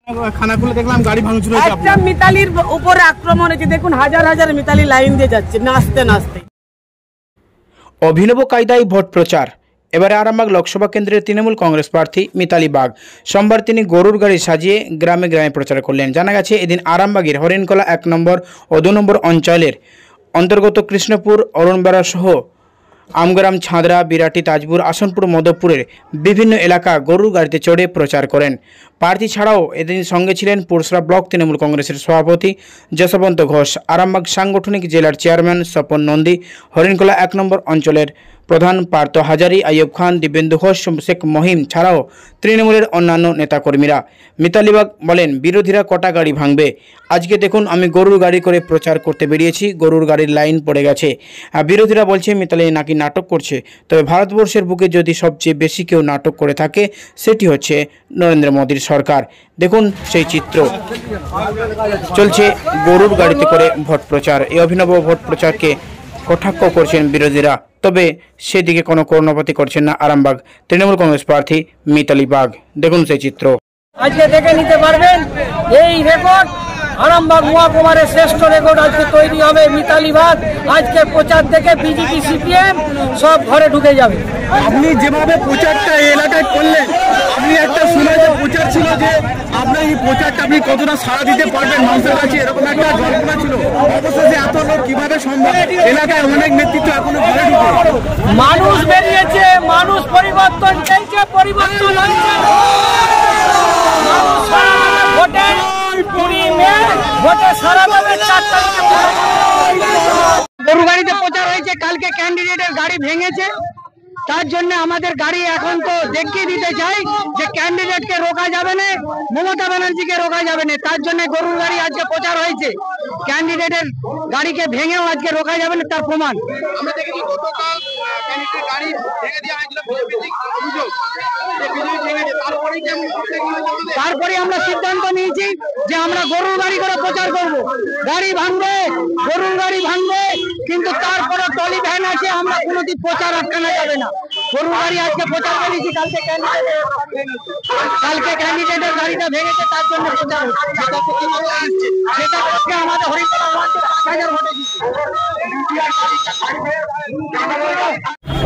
খানাকুলে দেখলাম গাড়ি ভাঙচুর হয়েছে, একটা মিতালির উপরে আক্রমণ হয়েছে। দেখুন হাজার হাজার মিতালি লাইন দিয়ে যাচ্ছে নাচতে নাচতে। অভিনব কায়দায় ভোট প্রচার। এবারে আরামবাগ লোকসভা কেন্দ্রের তৃণমূল কংগ্রেস প্রার্থী মিতালি বাগ সোমবার তিনি গরুর গাড়ি সাজিয়ে গ্রামে গ্রামে প্রচার করলেন। জানা গেছে এদিন আরামবাগের হরিণকলা 1 নম্বর ও 2 নম্বর অঞ্চলের অন্তর্গত কৃষ্ণপুর, অরুণবেড়া সহ আমগ্রাম, ছাঁদরা, বিরাটি, তাজপুর, আসনপুর, মধবপুরের বিভিন্ন এলাকা গরুর গাড়িতে চড়ে প্রচার করেন। প্রার্থী ছাড়াও এদিন সঙ্গে ছিলেন পুরসরা ব্লক তৃণমূল কংগ্রেসের সভাপতি যশবন্ত ঘোষ, আরামবাগ সাংগঠনিক জেলার চেয়ারম্যান স্বপন নন্দী, হরিণকলা 1 নম্বর অঞ্চলের প্রধান পার্থ হাজারি, আইয়ুব খান, দিব্যেন্দু ঘোষ, শেখ মহিম ছাড়াও তৃণমূলের অন্যান্য নেতাকর্মীরা। মিতালি বাগ বলেন, বিরোধীরা কটা গাড়ি ভাঙবে, আজকে দেখুন আমি গরুর গাড়ি করে প্রচার করতে বেরিয়েছি, গরুর গাড়ির লাইন পড়ে গেছে। বিরোধীরা বলছে মিতালি নাকি নাটক করছে, তবে ভারতবর্ষের বুকে যদি সবচেয়ে বেশি কেউ নাটক করে থাকে সেটি হচ্ছে নরেন্দ্র মোদীর সরকার। দেখুন সেই চিত্র, চলছে গরুর গাড়িতে করে ভোট প্রচার। এই অভিনব ভোট প্রচারকে কটাক্ষ করছেন বিরোধীরা, তবে সেদিকে কোনো কর্ণপাতই করছেন না আরামবাগ তৃণমূল কংগ্রেস প্রার্থী মিতালি বাগ। দেখুন সেই চিত্র। আজকে দেখে নিতে পারবেন এই রেকর্ড, আরামবাগ মহকুমারের শ্রেষ্ঠ রেকর্ড আজকে তৈরি হবে। মিতালি বাগ আজকে প্রচার থেকে বিজেপি, সিপিএম সব ঘরে ঢুকে যাবে। আপনি যেভাবে প্রচারটা এলাকায় করলেন, আপনি একটা শুনে যে প্রচার ছিল যে আপনার এই প্রচারটা আপনি কতটা সাড়া দিতে পারবেন মানুষের কাছে, এরকম একটা জল্পনা ছিল। অবশেষে এত লোক কিভাবে সম্ভব? এলাকায় অনেক নেতৃত্ব এখনো ঘরে ঢুকে। মানুষ বেরিয়েছে, মানুষ পরিবর্তন চাইছে, পরিবর্তন হচ্ছে। ভোটের 20 মে ভোটে সারা দেবে। 4 তারিখে গরু গাড়িতে প্রচার হয়েছে। কালকে ক্যান্ডিডেটের গাড়ি ভেঙেছে, তার জন্য আমাদের গাড়ি এখন তো দেখিয়ে দিতে চাই যে ক্যান্ডিডেটকে রোকা যাবে না, মমতা ব্যানার্জিকে রোকা যাবে না। তার জন্য গরুর গাড়ি আজকে প্রচার হয়েছে। ক্যান্ডিডেটের গাড়িকে ভেঙেও আজকে রোকা যাবে না, তার প্রমাণ। তারপরে আমরা সিদ্ধান্ত নিয়েছি যে আমরা গরুর গাড়ি করে প্রচার করব। গাড়ি ভাঙবে, গরুর গাড়ি ভাঙবে, কিন্তু তারপরে টলি ভ্যান আছে, আমরা কোনোদিন প্রচার আটকানো যাবে না। গরুর গাড়ি আজকে প্রচার করেছি, কালকে ক্যান্ডিডেটের গাড়িটা ভেঙেছে, তার জন্য প্রচার হচ্ছে। সেটা আজকে আমাদের হরিণকলা 5,000 ভোটে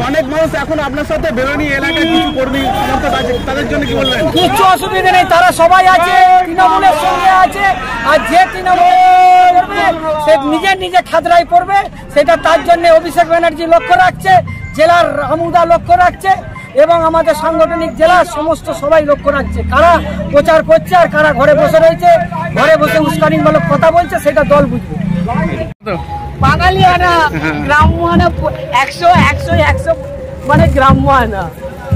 অনেক মানুষ এখন আপনার সাথে বেরোনি, এলাকায় কিছু কর্মী সমর্থক আছে, তাদের জন্য কি বলবেন? কিছু অসুবিধা নেই, তারা সবাই আছে, তৃণমূলের সঙ্গে আছে। আর যে তৃণমূল করবে সে নিজে খাদরাই করবে, সেটা তার জন্য অভিষেক ব্যানার্জি লক্ষ্য রাখছে, জেলার রামুদা লক্ষ্য রাখছে এবং আমাদের সাংগঠনিক জেলার সমস্ত সবাই লক্ষ্য রাখছে কারা প্রচার করছে আর কারা ঘরে বসে রয়েছে। ঘরে বসে উস্কানিমূলক কথা বলছে, সেটা দল বুঝবে। বাঙালি আনা, গ্রাম্য আনা, 100 মানে গ্রাম্য আনা।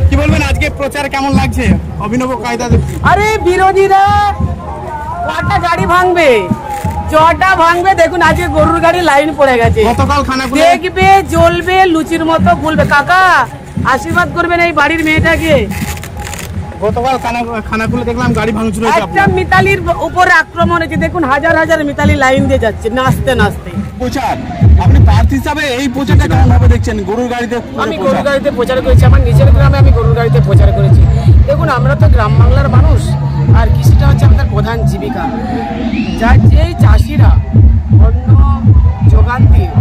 কি বলবেন আজকে প্রচার কেমন লাগছে? অভিনব কায়দা। আরে বিরোধীরা কটা গাড়ি ভাঙবে, জটা ভাঙবে। দেখুন আজকে গরুর গাড়ি লাইন পড়ে গেছে। গতকাল খানাকুলে দেখবে, জ্বলবে, লুচির মতো ফুলবে। কাকা আশীর্বাদ করবেন এই বাড়ির মেয়েটাকে। গতকাল খানাকুলে দেখলাম গাড়ি ভাঙচুর হয়েছে, একটা মিতালির উপরে আক্রমণ হয়েছে। দেখুন হাজার হাজার মিতালি লাইন দিয়ে যাচ্ছে নাচতে নাচতে। প্রচার আপনি প্রার্থী হিসাবে এই প্রচারটা কেমন ভাবে দেখছেন? গরুর গাড়িতে আমি গরুর গাড়িতে প্রচার করেছি, আমার নিজের গ্রামে আমি গরুর গাড়িতে প্রচার করেছি। দেখুন আমরা তো গ্রাম বাংলার মানুষ, আর কৃষিটা হচ্ছে আমাদের প্রধান জীবিকা। যেই চাষিরা অন্ন যোগান দিয়ে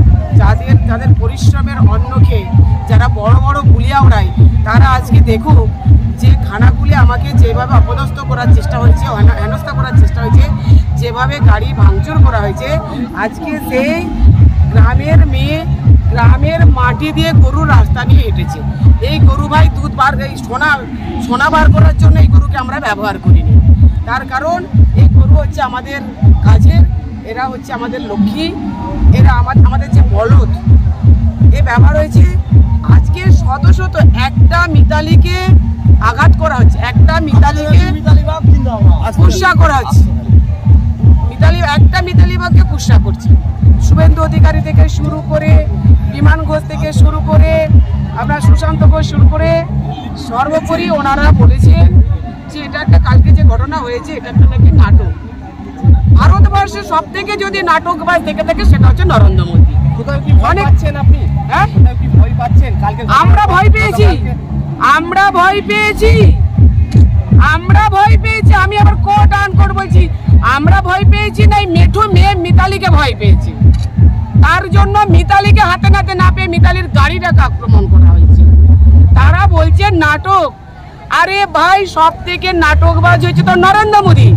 যাদের পরিশ্রমের অন্ন খেয়ে যারা বড় বড় গুলিয়া ওড়ায়, তারা আজকে দেখুক যে খানাকুলে আমাকে যেভাবে অপদস্থ করার চেষ্টা হয়েছে, হেনস্থা করার চেষ্টা হয়েছে, যেভাবে গাড়ি ভাঙচুর করা হয়েছে, আজকে সেই গ্রামের মেয়ে গ্রামের মাটি দিয়ে গরুর রাস্তা নিয়ে হেঁটেছে। এই গরু ভাই দুধ বার, এই সোনা বার করার জন্য এই গরুকে আমরা ব্যবহার করিনি। তার কারণ এই গরু হচ্ছে আমাদের কাজের, এরা হচ্ছে আমাদের লক্ষ্মী, এরা আমাদের যে বলদ, এ ব্যবহার হয়েছে। আজকে শত একটা মিতালিকে আঘাত করা হচ্ছে, একটা মিতালিকে কুৎসা করা হচ্ছে। একটা মিতালি বাগকে কুৎসা করছে। শুভেন্দু অধিকারী থেকে শুরু করে, বিমান ঘোষ থেকে শুরু করে, আপনার সুশান্ত ঘোষ শুরু করে, সর্বোপরি ওনারা বলেছেন যে এটা একটা কালকে যে ঘটনা হয়েছে এটা একটা নাকি নাটক। ভারতবর্ষে সব থেকে যদি নাটকবাজ দেখে থাকে সেটা হচ্ছে নরেন্দ্র মোদী। আমরা ভয় পেয়েছি, আমরা ভয় পেয়েছি। আমি আবার কোর্ট আন করবো আমরা ভয় পেয়েছি না, মেঠো মেয়ে মিতালিকে ভয় পেয়েছি। তার জন্য মিতালিকে হাতে নাতে না পেয়ে মিতালির গাড়িটাকে আক্রমণ করা হয়েছে। তারা বলছে নাটক। আরে ভাই, সব থেকে নাটকবাজ হয়েছে তো নরেন্দ্র মোদী।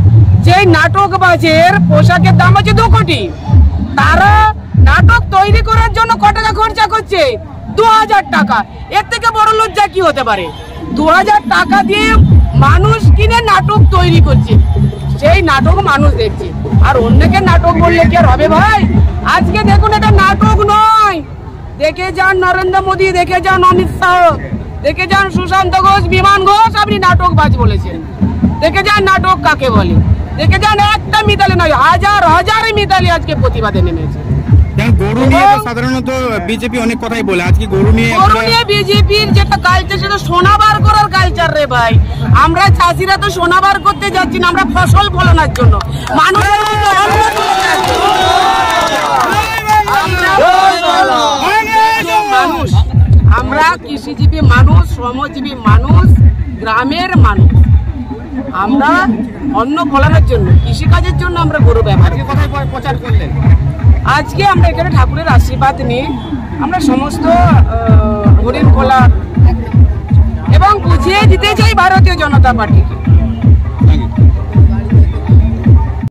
যে নাটকবাজের পোশাকের দাম আছে 2 কোটি, তারা নাটক তৈরি করার জন্য কত টাকা খরচা করছে? 2000 টাকা। এর থেকে বড় লজ্জা কি হতে পারে? 2000 টাকা দিয়ে মানুষ কিনে নাটক তৈরি করছে, সেই নাটক মানুষ দেখছে। আর অন্যকে নাটক বললে কি আর হবে ভাই? আজকে দেখুন, এটা নাটক নয়। দেখে যান নরেন্দ্র মোদী, দেখে যান অমিত শাহ, দেখে যান সুশান্ত ঘোষ, বিমান ঘোষ, আপনি নাটকবাজ বলেছেন। দেখে যান নাটক কাকে বলে। দেখে যান একটা মিতালি নয়, হাজার হাজার মিতালি আজকে প্রতিবাদে নেমেছে। গরু নিয়ে তো সাধারণত বিজেপি অনেক কথাই বলে, আজকে গরু নিয়ে বিজেপির যেটা কালচার, সেটা সোনা বার করার কালচার রে ভাই। আমরা চাষিরা তো সোনা বার করতে যাচ্ছি না, আমরা ফসল ফলানোর জন্য মানুষের মানুষ, আমরা কৃষিজীবী মানুষ, শ্রমজীবী মানুষ, গ্রামের মানুষ। আমরা অন্ন ফলানোর জন্য, কৃষিকাজের জন্য আমরা গরু ব্যবহার। কোথায় প্রচার করলেন? আজকে আমরা এখানে ঠাকুরের আশীর্বাদ নিয়ে আমরা সমস্ত হরিণ খোলা এবং বুঝিয়ে দিতে চাই ভারতীয় জনতা পার্টিকে